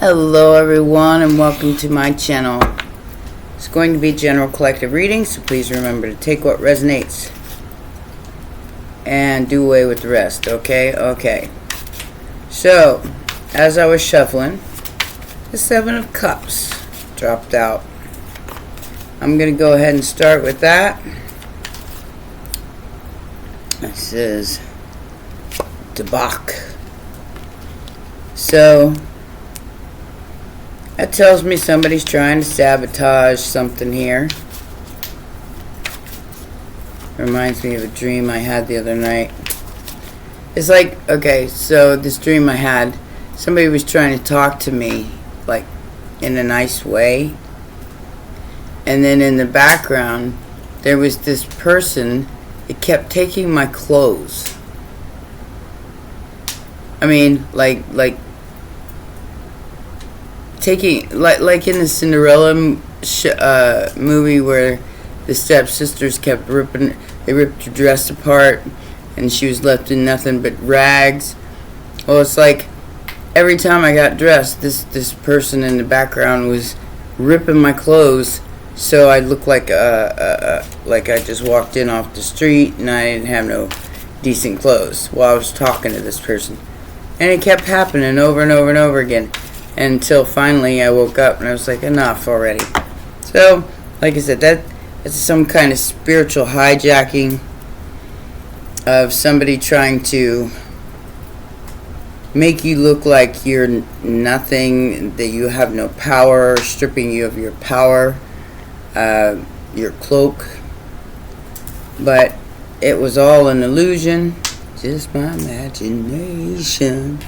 Hello everyone and welcome to my channel. It's going to be general collective reading, so please remember to take what resonates and do away with the rest, okay? So, as I was shuffling, the Seven of Cups dropped out. I'm going to go ahead and start with that. This is Debak. So, that tells me somebody's trying to sabotage something here. Reminds me of a dream I had the other night. It's like, okay, so this dream I had, somebody was trying to talk to me, like, in a nice way. And then in the background, there was this person that kept taking my clothes. I mean, like taking, like in the Cinderella movie where the stepsisters kept they ripped her dress apart and she was left in nothing but rags. Well, it's like every time I got dressed, this person in the background was ripping my clothes, so I looked like I just walked in off the street and I didn't have no decent clothes while I was talking to this person. And it kept happening over and over and over again until finally I woke up and I was like, enough already. So, like I said, that's some kind of spiritual hijacking of somebody trying to make you look like you're nothing, that you have no power, stripping you of your power, your cloak. But it was all an illusion, just my imagination.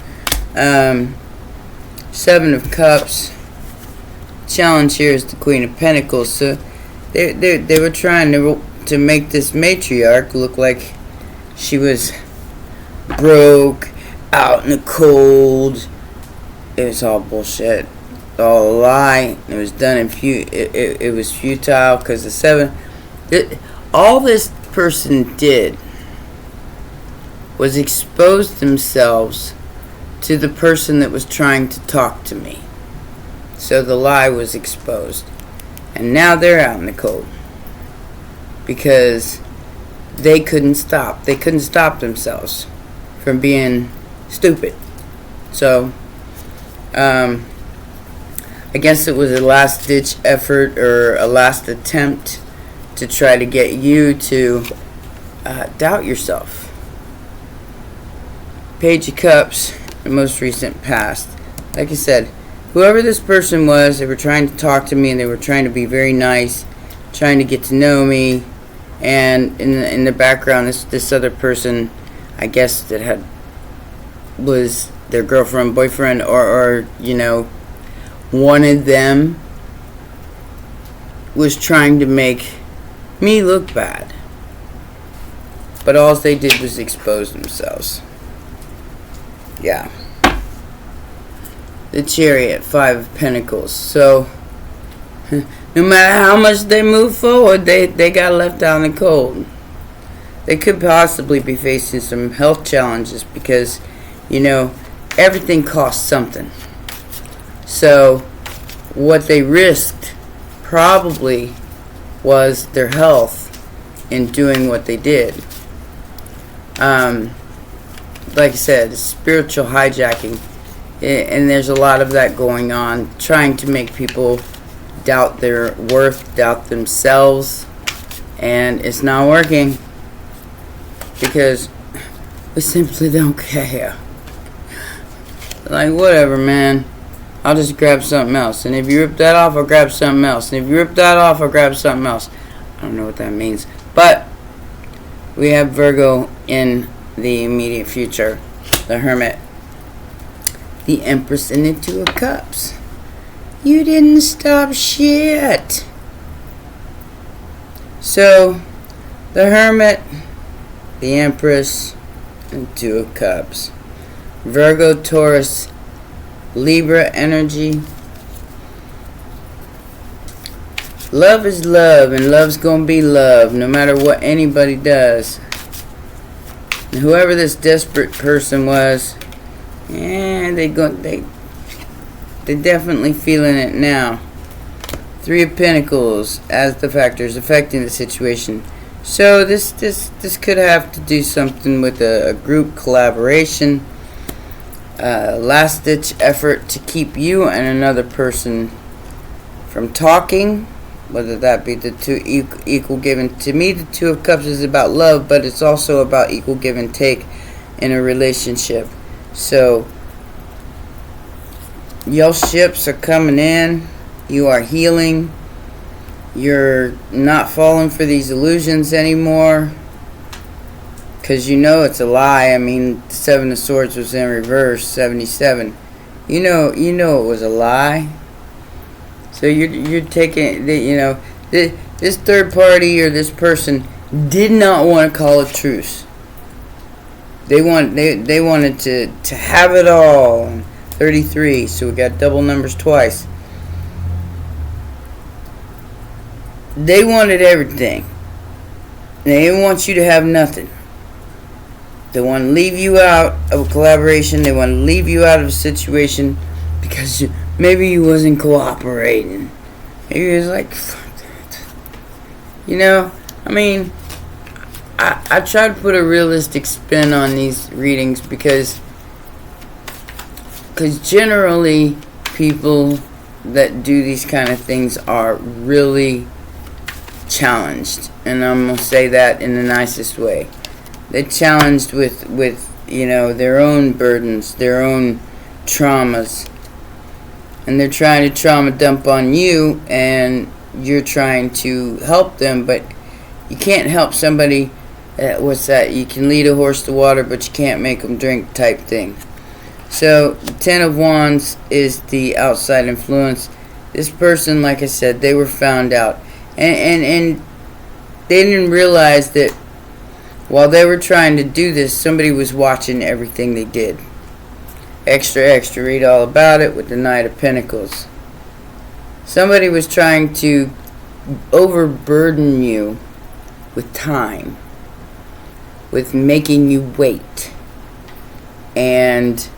Seven of Cups. Challenge here is the Queen of Pentacles. So they were trying to make this matriarch look like she was broke, out in the cold. It was all bullshit, all a lie. It was done in it was futile because the seven. All this person did was expose themselves to the person that was trying to talk to me. So the lie was exposed. And now they're out in the cold. Because they couldn't stop. They couldn't stop themselves from being stupid. So, I guess it was a last-ditch effort or a last attempt to try to get you to doubt yourself. Page of Cups, the most recent past. Like I said, whoever this person was, they were trying to talk to me and they were trying to be very nice, trying to get to know me. And in the background, this other person, I guess that was their girlfriend, boyfriend, or wanted them, was trying to make me look bad. But all they did was expose themselves. Yeah. The Chariot, Five of Pentacles. So, no matter how much they move forward, they got left out in the cold. They could possibly be facing some health challenges because, everything costs something. So, what they risked probably was their health in doing what they did. Like I said, spiritual hijacking. And there's a lot of that going on, trying to make people doubt their worth, doubt themselves, and it's not working because we simply don't care. Like, whatever, man, I'll just grab something else, and if you rip that off, I'll grab something else, and if you rip that off, I'll grab something else. I don't know what that means, but we have Virgo in the immediate future, the Hermit, the Empress, and the Two of Cups. You didn't stop shit. So, the Hermit, the Empress, and Two of Cups. Virgo, Taurus, Libra energy. Love is love, and love's gonna be love, no matter what anybody does. And whoever this desperate person was, and they They're definitely feeling it now. Three of Pentacles as the factors affecting the situation. So this could have to do something with a group collaboration, last ditch effort to keep you and another person from talking, whether that be the two equal give and to me the Two of Cups is about love, but it's also about equal give and take in a relationship. So your ships are coming in. You are healing. You're not falling for these illusions anymore, because you know it's a lie. I mean, the Seven of Swords was in reverse, 77. You know it was a lie. So you're taking the, this third party or this person did not want to call a truce. They wanted to have it all. 33. So we got double numbers twice. They wanted everything. They didn't want you to have nothing. They want to leave you out of a collaboration. They want to leave you out of a situation because maybe you wasn't cooperating. Maybe it was like, fuck that. I mean, I try to put a realistic spin on these readings because generally people that do these kind of things are really challenged, and I'm gonna say that in the nicest way. They're challenged with their own burdens, their own traumas, and they're trying to trauma dump on you, and you're trying to help them, but you can't help somebody. What's that? You can lead a horse to water, but you can't make them drink type thing. So, Ten of Wands is the outside influence. This person, like I said, they were found out. And they didn't realize that while they were trying to do this, somebody was watching everything they did. Extra, read all about it with the Knight of Pentacles. Somebody was trying to overburden you with time, with making you wait. And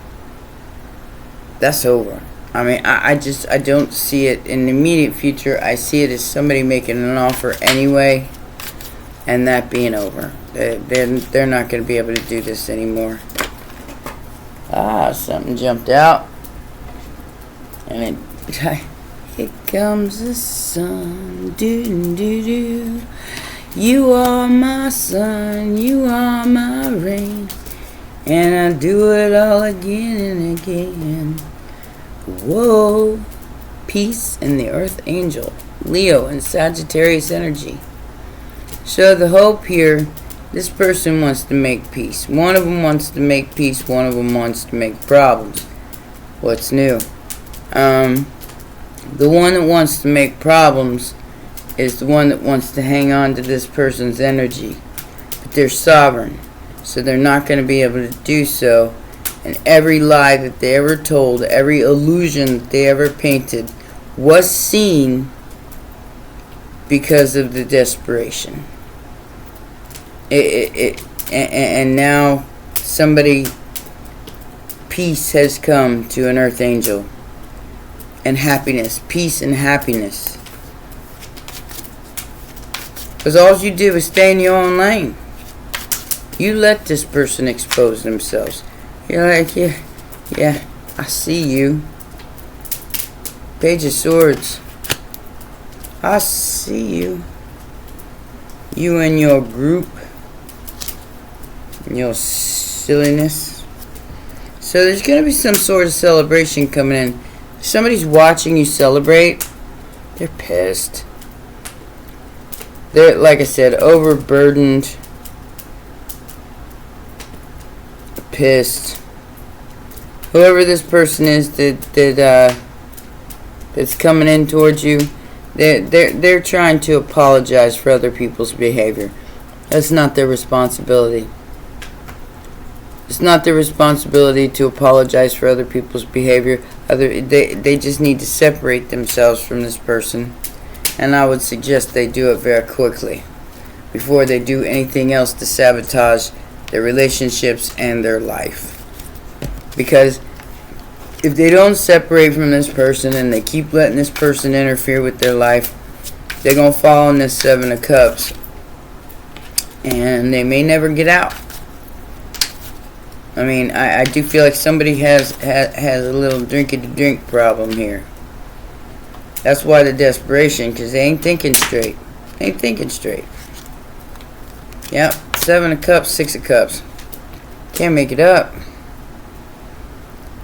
that's over. I mean, I don't see it in the immediate future. I see it as somebody making an offer anyway, and that being over. They're not going to be able to do this anymore. Something jumped out, and here comes the sun. Do. You are my sun, you are my rain, and I do it all again and again. Whoa. Peace and the Earth Angel. Leo and Sagittarius energy. So the hope here, this person wants to make peace. One of them wants to make peace. One of them wants to make problems. What's new? The one that wants to make problems is the one that wants to hang on to this person's energy. But they're sovereign, so they're not going to be able to do so. And every lie that they ever told, every illusion that they ever painted was seen because of the desperation. And now peace has come to an Earth Angel. And happiness, peace and happiness. Because all you did was stay in your own lane. You let this person expose themselves. You're like, yeah, I see you. Page of Swords. I see you. You and your group. And your silliness. So there's going to be some sort of celebration coming in. If somebody's watching you celebrate, they're pissed. They're, like I said, overburdened. Pissed. Whoever this person is that's coming in towards you, they're trying to apologize for other people's behavior. That's not their responsibility. It's not their responsibility to apologize for other people's behavior. They just need to separate themselves from this person, and I would suggest they do it very quickly before they do anything else to sabotage their relationships and their life. Because if they don't separate from this person and they keep letting this person interfere with their life, they're going to fall in this Seven of Cups. And they may never get out. I mean, I do feel like somebody has a little drinky-to-drink problem here. That's why the desperation, because they ain't thinking straight. They ain't thinking straight. Yep, Seven of Cups, Six of Cups. Can't make it up.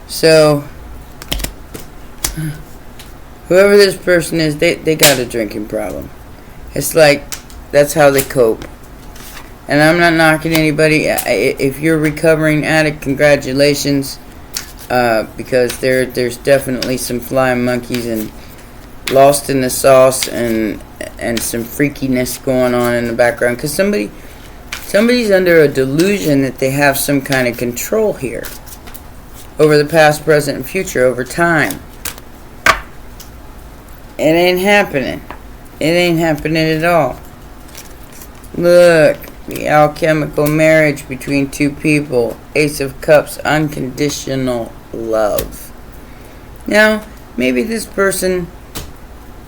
So, whoever this person is, they got a drinking problem. It's like, that's how they cope. And I'm not knocking anybody. If you're a recovering addict, congratulations. Because there's definitely some flying monkeys and lost in the sauce and some freakiness going on in the background. Because somebody's under a delusion that they have some kind of control here. Over the past, present, and future. Over time. It ain't happening. It ain't happening at all. Look. The alchemical marriage between two people. Ace of Cups. Unconditional love. Now, maybe this person,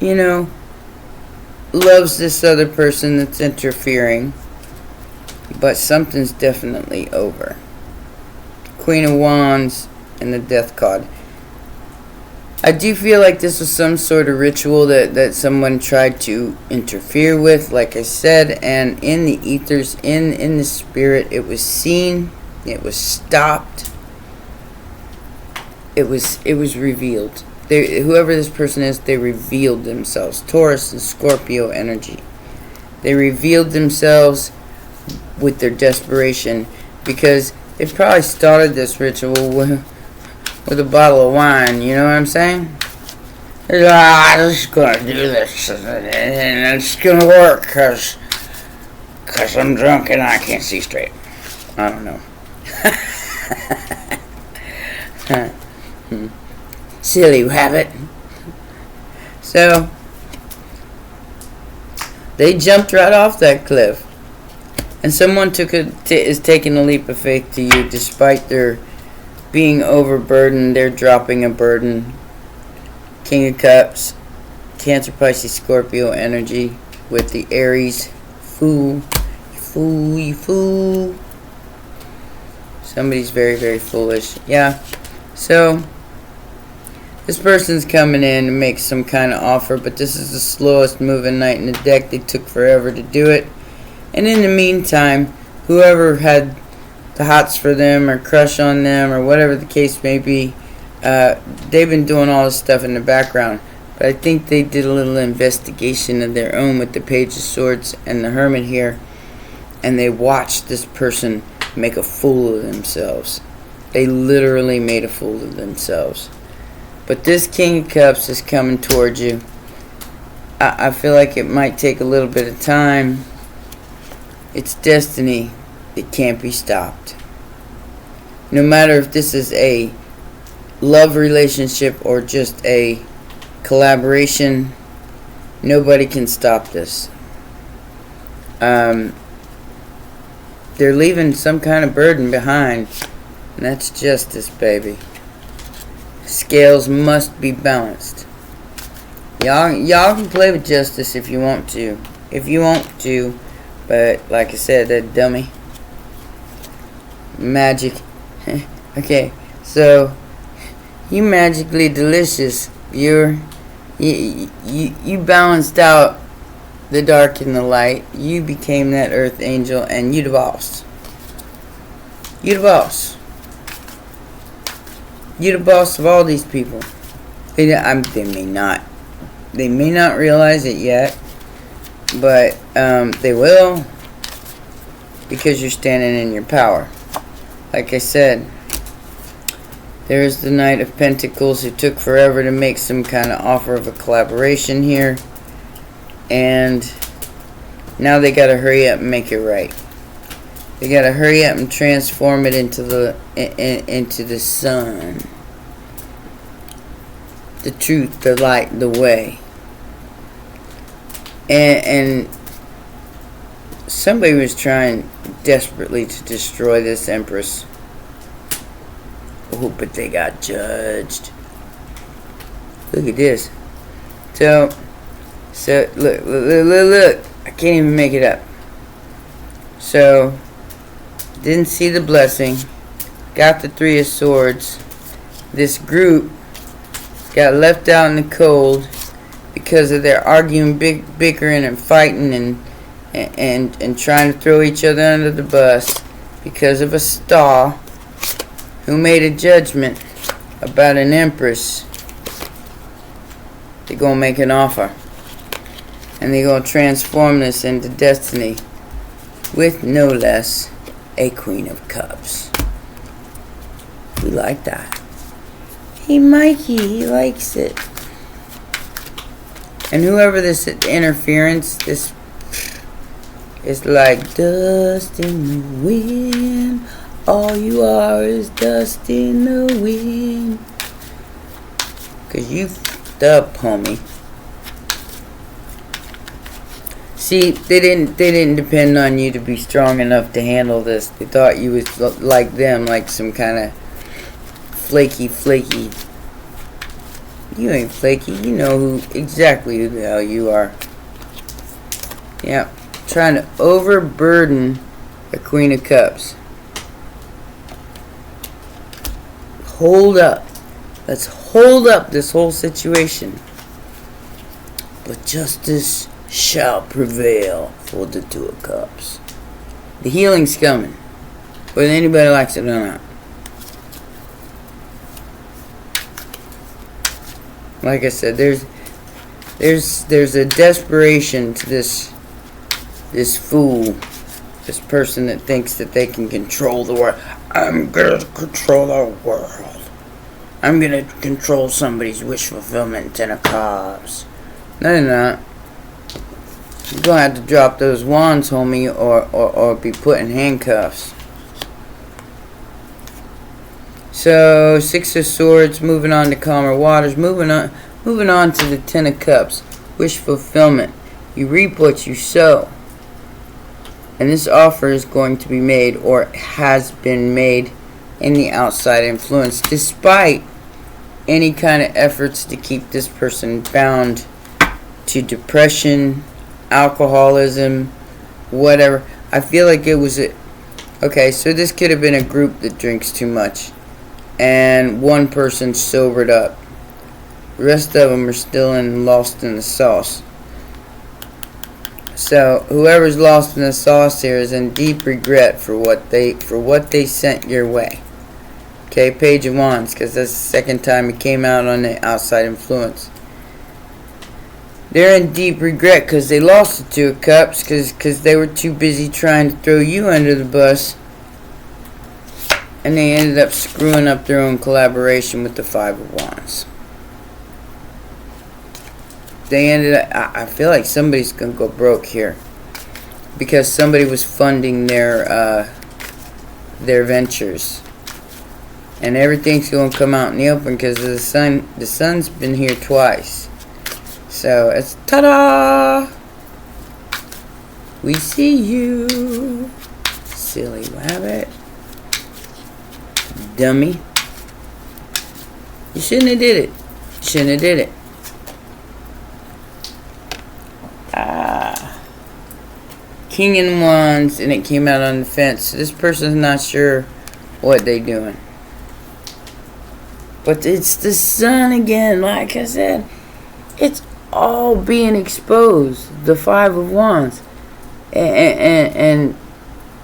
loves this other person that's interfering. But something's definitely over. Queen of Wands and the Death card. I do feel like this was some sort of ritual that someone tried to interfere with, like I said, and in the ethers, in the spirit, it was seen, it was stopped, it was revealed. Whoever this person is, they revealed themselves. Taurus and Scorpio energy. They revealed themselves with their desperation, because they probably started this ritual with a bottle of wine, you know what I'm saying? I'm just gonna do this, and it's gonna work, cause I'm drunk and I can't see straight. I don't know. Silly rabbit. So, they jumped right off that cliff. And someone is taking a leap of faith to you despite their being overburdened. They're dropping a burden. King of Cups, Cancer, Pisces, Scorpio energy with the Aries. Fool. You fool. Somebody's very, very foolish. Yeah. So, this person's coming in to make some kind of offer, but this is the slowest moving knight in the deck. They took forever to do it. And in the meantime, whoever had the hots for them or crush on them or whatever the case may be, they've been doing all this stuff in the background. But I think they did a little investigation of their own with the Page of Swords and the Hermit here. And they watched this person make a fool of themselves. They literally made a fool of themselves. But this King of Cups is coming towards you. I feel like it might take a little bit of time. It's destiny. It can't be stopped. No matter if this is a love relationship or just a collaboration, nobody can stop this. They're leaving some kind of burden behind, and that's justice, baby. Scales must be balanced. Y'all can play with justice if you want to. But like I said, that dummy. Magic. Okay, so you magically delicious. You balanced out the dark and the light. You became that earth angel, and you the boss. You the boss. You the boss of all these people. They may not realize it yet, but they will, because you're standing in your power. Like I said, there's the Knight of Pentacles who took forever to make some kind of offer of a collaboration here, and now they gotta hurry up and make it right. They gotta hurry up and transform it into the sun, the truth, the light, the way. And somebody was trying desperately to destroy this Empress. Oh, but they got judged. Look at this. So look. I can't even make it up. So, didn't see the blessing. Got the 3 of Swords. This group got left out in the cold because of their arguing, bickering, and fighting, and trying to throw each other under the bus because of a star who made a judgment about an empress. They're gonna make an offer, and they're gonna transform this into destiny with no less a Queen of Cups. We like that. Hey, Mikey, he likes it. And whoever this interference, this is like dust in the wind. All you are is dust in the wind. 'Cause you f***ed up, homie. See, they didn't depend on you to be strong enough to handle this. They thought you was like them, like some kind of flaky. You ain't flaky. You know exactly who the hell you are. Yeah, trying to overburden a Queen of Cups. Hold up. Let's hold up this whole situation. But justice shall prevail for the 2 of Cups. The healing's coming, whether anybody likes it or not. Like I said, there's a desperation to this fool, this person that thinks that they can control the world. I'm gonna control the world. I'm gonna control somebody's wish fulfillment. 10 of Cups. No, you're not. You're gonna have to drop those wands, homie, or be put in handcuffs. So, 6 of Swords, moving on to calmer waters, moving on to the 10 of Cups. Wish fulfillment. You reap what you sow. And this offer is going to be made, or has been made, in the outside influence, despite any kind of efforts to keep this person bound to depression, alcoholism, whatever. I feel like it was okay, so this could have been a group that drinks too much, and one person sobered up. The rest of them are still lost in the sauce. So whoever's lost in the sauce here is in deep regret for what they sent your way. Okay, Page of Wands, because that's the second time it came out on the outside influence. They're in deep regret because they lost the 2 of Cups because they were too busy trying to throw you under the bus, and they ended up screwing up their own collaboration with the 5 of Wands. They ended up, I feel like somebody's gonna go broke here because somebody was funding their ventures, and everything's gonna come out in the open because of the sun. The sun's been here twice, so it's ta-da! We see you, silly rabbit, dummy. You shouldn't have did it. King in Wands, and it came out on the fence. So this person's not sure what they doing. But it's the sun again, like I said. It's all being exposed. The 5 of Wands. And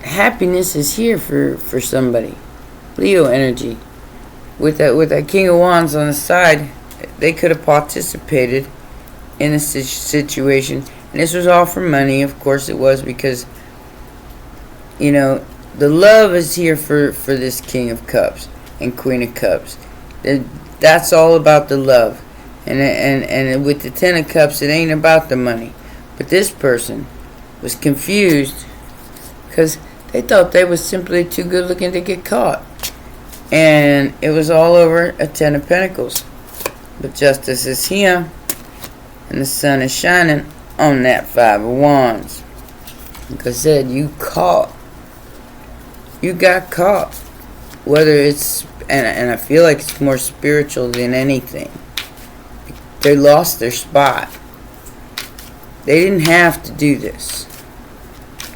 happiness is here for somebody. Leo energy. With that King of Wands on the side, they could have participated in a situation. And this was all for money, of course it was, because, you know, the love is here for this King of Cups and Queen of Cups. That's all about the love. And with the 10 of Cups, it ain't about the money. But this person was confused because they thought they was simply too good looking to get caught. And it was all over a 10 of Pentacles. But justice is here, and the sun is shining on that 5 of Wands. Like I said, you got caught. Whether it's and I feel like it's more spiritual than anything. They lost their spot. They didn't have to do this.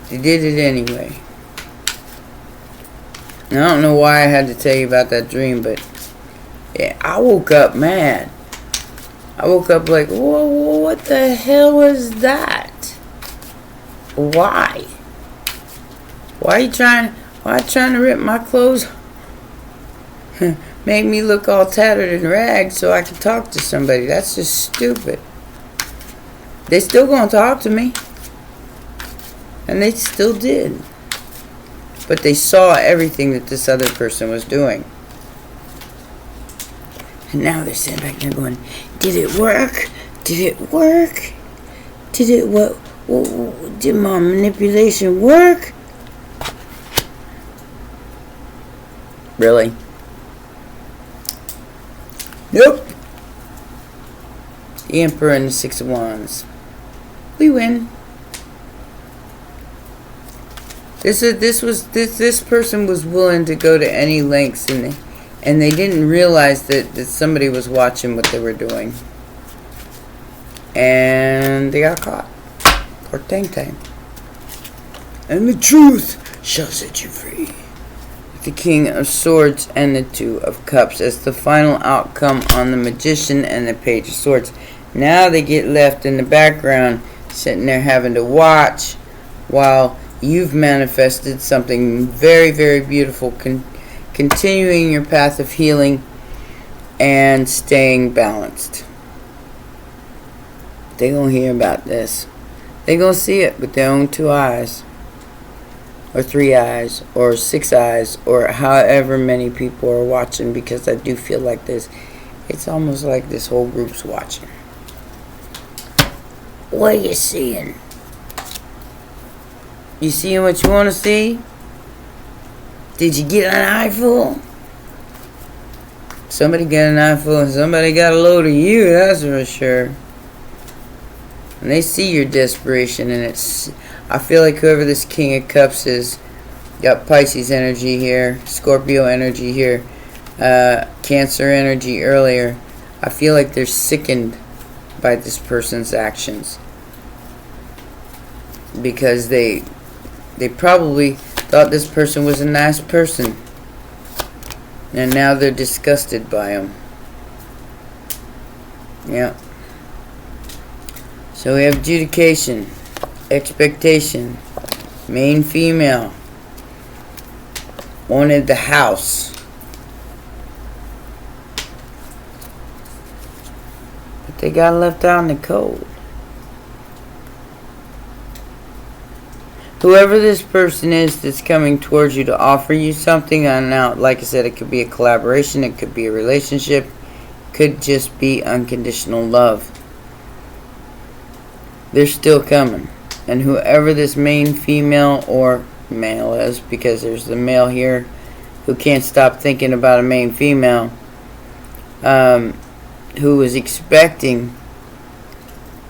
They did it anyway. And I don't know why I had to tell you about that dream, but yeah, I woke up mad. I woke up like, whoa, what the hell was that? Why? Why are you trying to rip my clothes? Make me look all tattered and ragged so I can talk to somebody. That's just stupid. They still gonna talk to me. And they still did. But they saw everything that this other person was doing. And now they're sitting back there going, did it work? Did it work? Did it what? Did my manipulation work? Really? Nope. The Emperor and the Six of Wands. We win. This person was willing to go to any lengths, and they didn't realize that somebody was watching what they were doing, and they got caught. Poor Tang Tang. And the truth shall set you free. The King of Swords and the Two of Cups as the final outcome on the Magician and the Page of Swords. Now they get left in the background, sitting there having to watch while you've manifested something very, very beautiful, continuing your path of healing and staying balanced. They're going to hear about this. They're going to see it with their own 2 eyes, or 3 eyes, or 6 eyes, or however many people are watching, because I do feel like this. It's almost like this whole group's watching. What are you seeing? You seeing what you want to see? Did you get an eyeful? Somebody got an eyeful and somebody got a load of you, that's for sure. And they see your desperation, and I feel like whoever this King of Cups is got Pisces energy here, Scorpio energy here, Cancer energy earlier. I feel like they're sickened by this person's actions, because they probably thought this person was a nice person, and now they're disgusted by him. Yeah. So we have adjudication, expectation, main female, wanted the house, but they got left out in the cold. Whoever this person is that's coming towards you to offer you something, and now, like I said, it could be a collaboration, it could be a relationship, could just be unconditional love. They're still coming. And whoever this main female or male is, because there's the male here who can't stop thinking about a main female, who was expecting,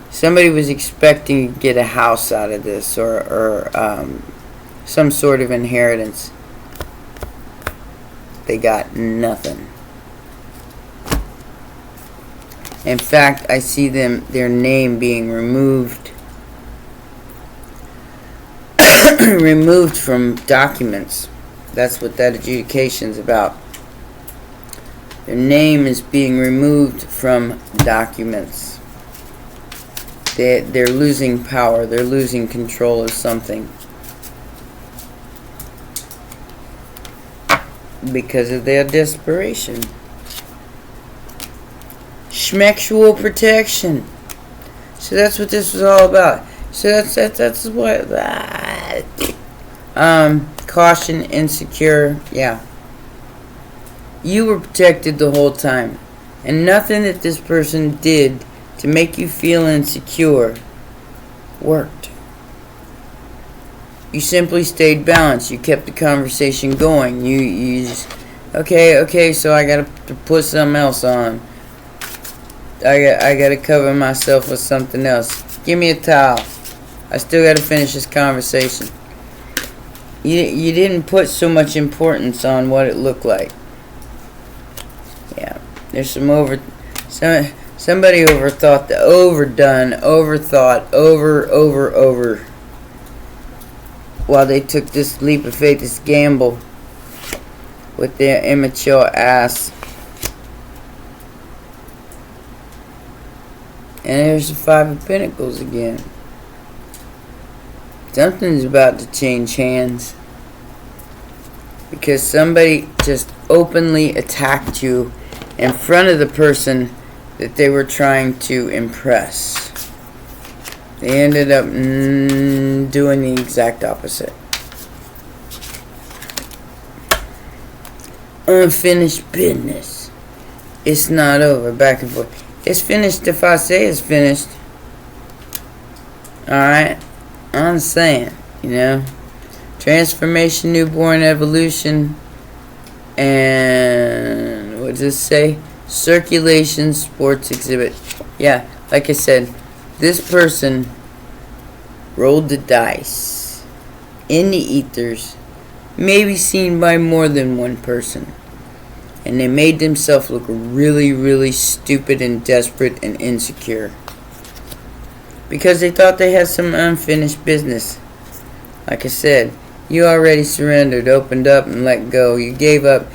somebody was expecting to get a house out of this, or some sort of inheritance. They got nothing. In fact, I see their name being removed removed from documents. That's what that adjudication's about. Their name is being removed from documents. They're losing power. They're losing control of something because of their desperation. Schmexual protection. So that's what this was all about. So that's what caution, insecure. Yeah. You were protected the whole time, and nothing that this person did to make you feel insecure worked. You simply stayed balanced. You kept the conversation going. You just, okay, so I gotta put something else on. I gotta cover myself with something else. Give me a towel. I still gotta finish this conversation. You didn't put so much importance on what it looked like. There's somebody overthought overthought, over, while they took this leap of faith, this gamble with their immature ass. And there's the Five of Pentacles again. Something's about to change hands. Because somebody just openly attacked you in front of the person that they were trying to impress. They ended up doing the exact opposite. Unfinished business. It's not over. Back and forth. It's finished if I say it's finished. Alright? I'm saying, transformation, newborn, evolution, and what does this say? Circulation, sports exhibit. Yeah, like I said, this person rolled the dice in the ethers, maybe seen by more than one person, and they made themselves look really, really stupid and desperate and insecure because they thought they had some unfinished business. Like I said, you already surrendered, opened up, and let go. You gave up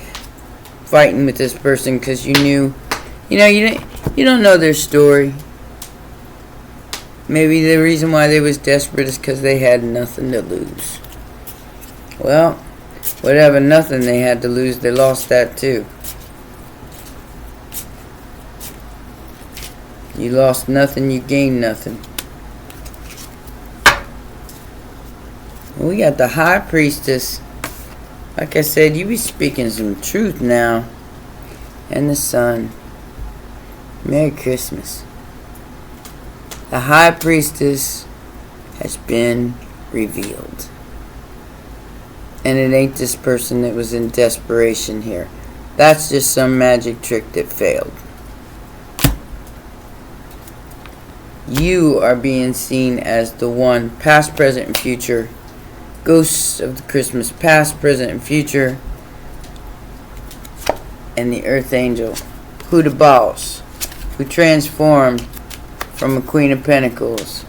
fighting with this person because you knew, you don't know their story. Maybe the reason why they was desperate is because they had nothing to lose. Well, whatever nothing they had to lose, they lost that too. You lost nothing, you gained nothing. We got the High Priestess. Like I said, you be speaking some truth now. And the Sun. Merry Christmas. The High Priestess has been revealed. And it ain't this person that was in desperation here. That's just some magic trick that failed. You are being seen as the one, past, present, and future. Ghosts of the Christmas past, present, and future. And the Earth Angel. Who the boss? Who transformed from a Queen of Pentacles.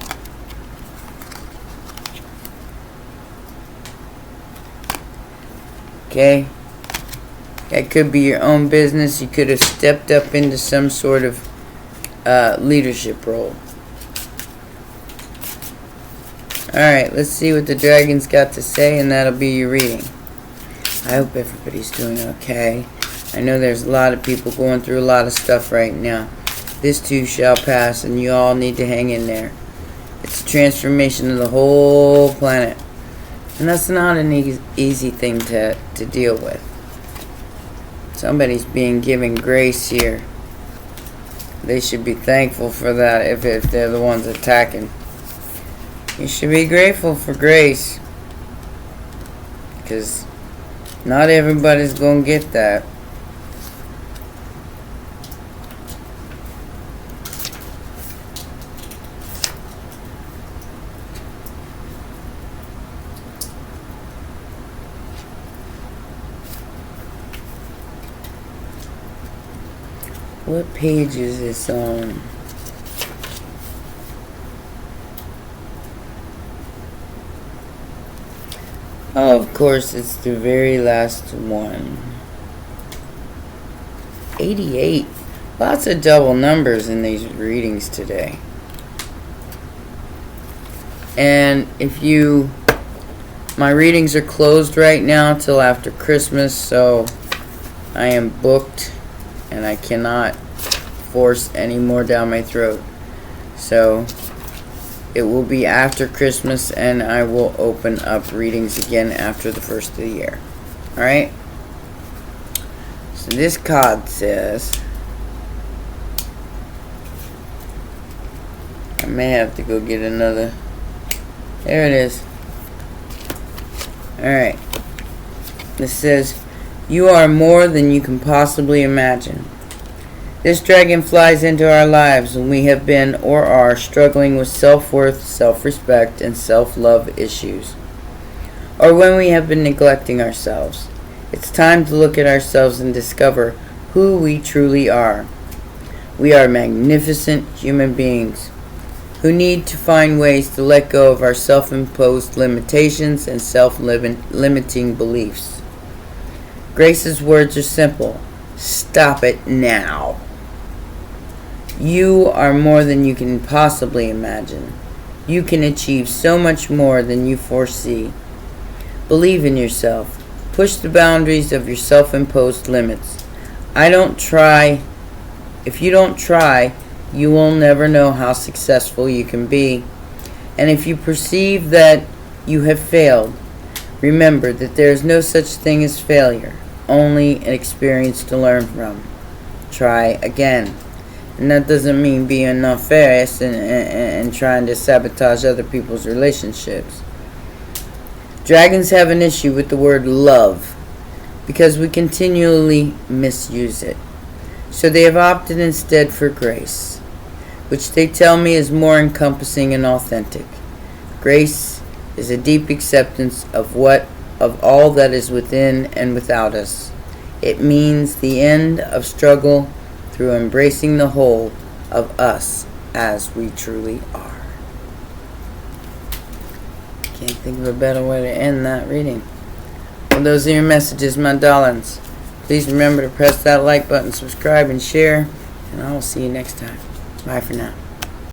Okay? That could be your own business. You could have stepped up into some sort of leadership role. Alright, let's see what the dragons got to say, and that'll be your reading. I hope everybody's doing okay. I know there's a lot of people going through a lot of stuff right now. This too shall pass, and you all need to hang in there. It's a transformation of the whole planet. And that's not an easy thing to deal with. Somebody's being given grace here. They should be thankful for that if they're the ones attacking. You should be grateful for grace. Because not everybody's going to get that. What page is this on? Oh, of course, it's the very last one. 88. Lots of double numbers in these readings today. And my readings are closed right now till after Christmas, so I am booked and I cannot force any more down my throat. So it will be after Christmas, and I will open up readings again after the first of the year. Alright? So this card says, I may have to go get another. There it is. Alright. This says, you are more than you can possibly imagine. This dragon flies into our lives when we have been or are struggling with self-worth, self-respect, and self-love issues, or when we have been neglecting ourselves. It's time to look at ourselves and discover who we truly are. We are magnificent human beings who need to find ways to let go of our self-imposed limitations and self-limiting beliefs. Grace's words are simple. Stop it now. You are more than you can possibly imagine. You can achieve so much more than you foresee. Believe in yourself. Push the boundaries of your self-imposed limits. If you don't try, you will never know how successful you can be. And if you perceive that you have failed, remember that there is no such thing as failure, only an experience to learn from. Try again. And that doesn't mean being nefarious and trying to sabotage other people's relationships. Dragons have an issue with the word love because we continually misuse it. So they have opted instead for grace, which they tell me is more encompassing and authentic. Grace is a deep acceptance of all that is within and without us. It means the end of struggle through embracing the whole of us as we truly are. Can't think of a better way to end that reading. Well, those are your messages, my darlings. Please remember to press that like button, subscribe, and share, and I will see you next time. Bye for now.